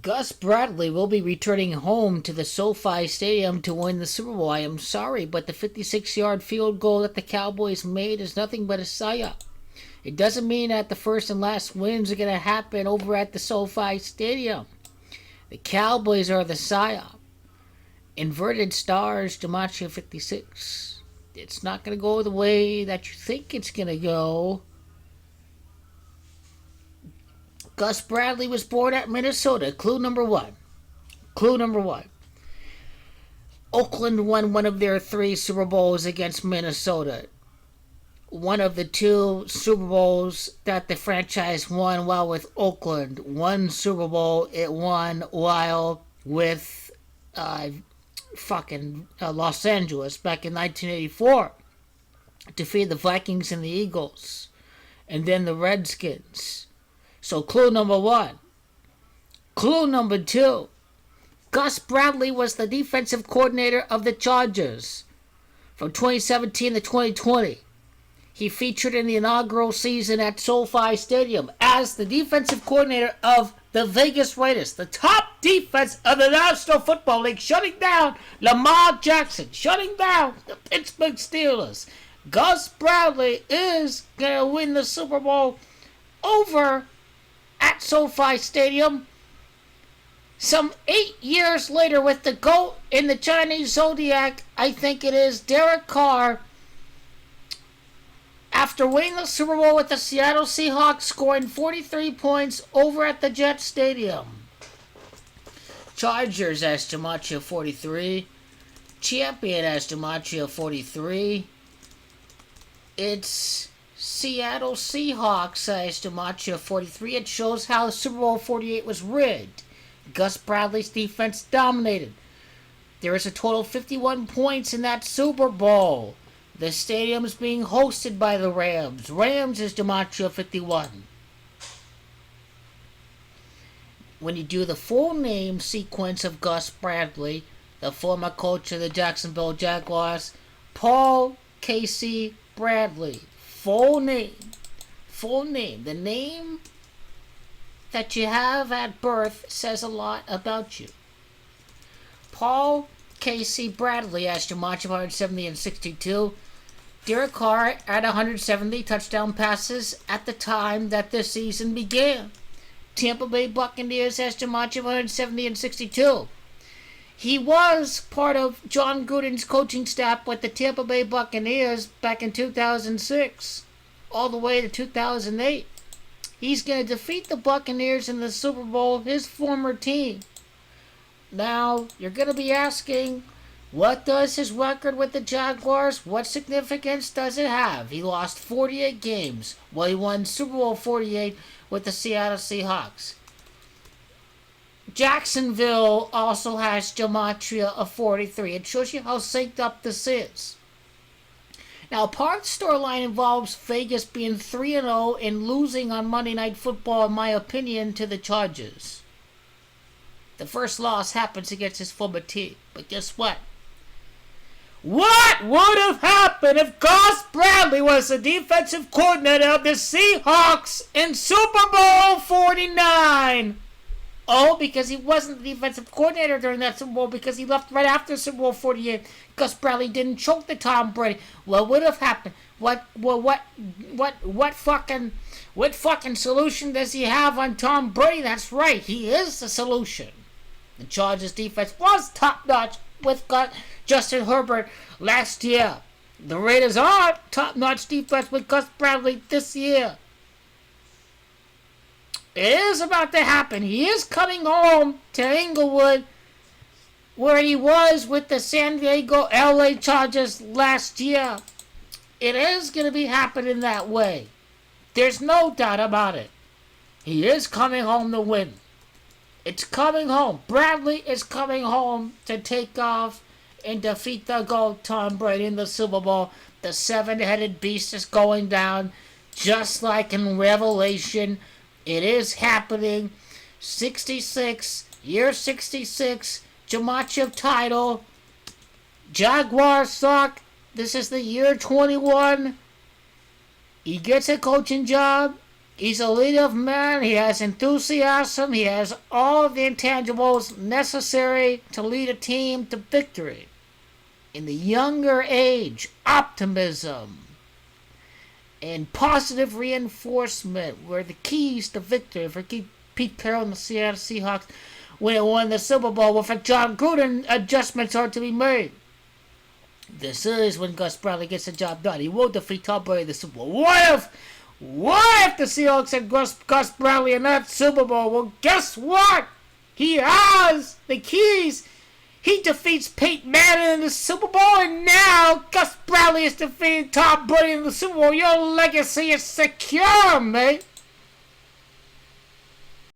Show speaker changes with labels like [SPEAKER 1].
[SPEAKER 1] Gus Bradley will be returning home to the SoFi Stadium to win the Super Bowl. I am sorry, but the 56-yard field goal that the Cowboys made is nothing but a psyop. It doesn't mean that the first and last wins are going to happen over at the SoFi Stadium. The Cowboys are the psyop. Inverted stars, Gematria 56. It's not going to go the way that you think it's going to go. Gus Bradley was born at Minnesota. Clue number one. Clue number one. Oakland won one of their 3 Super Bowls against Minnesota. One of the 2 Super Bowls that the franchise won while with Oakland. One Super Bowl it won while with Los Angeles back in 1984. Defeated the Vikings and the Eagles. And then the Redskins. So clue number 1. Clue number 2. Gus Bradley was the defensive coordinator of the Chargers from 2017 to 2020. He featured in the inaugural season at SoFi Stadium as the defensive coordinator of the Vegas Raiders, the top defense of the National Football League, shutting down Lamar Jackson, shutting down the Pittsburgh Steelers. Gus Bradley is going to win the Super Bowl over at SoFi Stadium some 8 years later with the GOAT in the Chinese Zodiac. I think it is Derek Carr, after winning the Super Bowl with the Seattle Seahawks, scoring 43 points over at the Jet Stadium. Chargers as Gematria 43. Champion as Gematria 43. It's Seattle Seahawks as Gematria 43. It shows how Super Bowl 48 was rigged. Gus Bradley's defense dominated. There is a total of 51 points in that Super Bowl. The stadium is being hosted by the Rams. Rams is Gematria 51. When you do the full name sequence of Gus Bradley, the former coach of the Jacksonville Jaguars, Paul Casey Bradley. Full name. Full name. The name that you have at birth says a lot about you. Paul Casey Bradley as Gematria 170 and 62. Derek Carr at 170 touchdown passes at the time that this season began. Tampa Bay Buccaneers as Gematria 170 and 62. He was part of John Gruden's coaching staff with the Tampa Bay Buccaneers back in 2006, all the way to 2008. He's going to defeat the Buccaneers in the Super Bowl, his former team. Now, you're going to be asking, what does his record with the Jaguars, what significance does it have? He lost 48 games. Well, he won Super Bowl 48 with the Seattle Seahawks. Jacksonville also has Gematria of 43. It shows you how synced up this is. Now, part of the storyline involves Vegas being 3-0 and losing on Monday Night Football, in my opinion, to the Chargers. The first loss happens against his former team. But guess what? What would have happened if Gus Bradley was the defensive coordinator of the Seahawks in Super Bowl 49? Oh, because he wasn't the defensive coordinator during that Super Bowl, because he left right after Super Bowl 48. Gus Bradley didn't choke the Tom Brady. What would have happened? What fucking solution does he have on Tom Brady? That's right, he is the solution. The Chargers defense was top notch with Justin Herbert last year. The Raiders are top notch defense with Gus Bradley this year. It is about to happen. He is coming home to Inglewood, where he was with the San Diego LA Chargers last year. It is going to be happening that way. There's no doubt about it. He is coming home to win. It's coming home. Bradley is coming home to take off and defeat the GOAT Tom Brady in the Super Bowl. The 7-headed beast is going down, just like in Revelation. It is happening. 66, year 66, Gematria title. Jaguars suck. This is the year 21. He gets a coaching job He's a leader of men. He has enthusiasm. He has all the intangibles necessary to lead a team to victory. In the younger age, optimism and positive reinforcement were the keys to victory for Pete Carroll and the Seattle Seahawks when it won the Super Bowl. With a John Gruden, adjustments are to be made. The series when Gus Bradley gets the job done. He will defeat Tom Brady in the Super Bowl. What if the Seahawks had Gus Bradley in that Super Bowl? Well, guess what? He has the keys. He defeats Peyton Manning in the Super Bowl, and now Gus Bradley is defeating Tom Brady in the Super Bowl. Your legacy is secure, mate.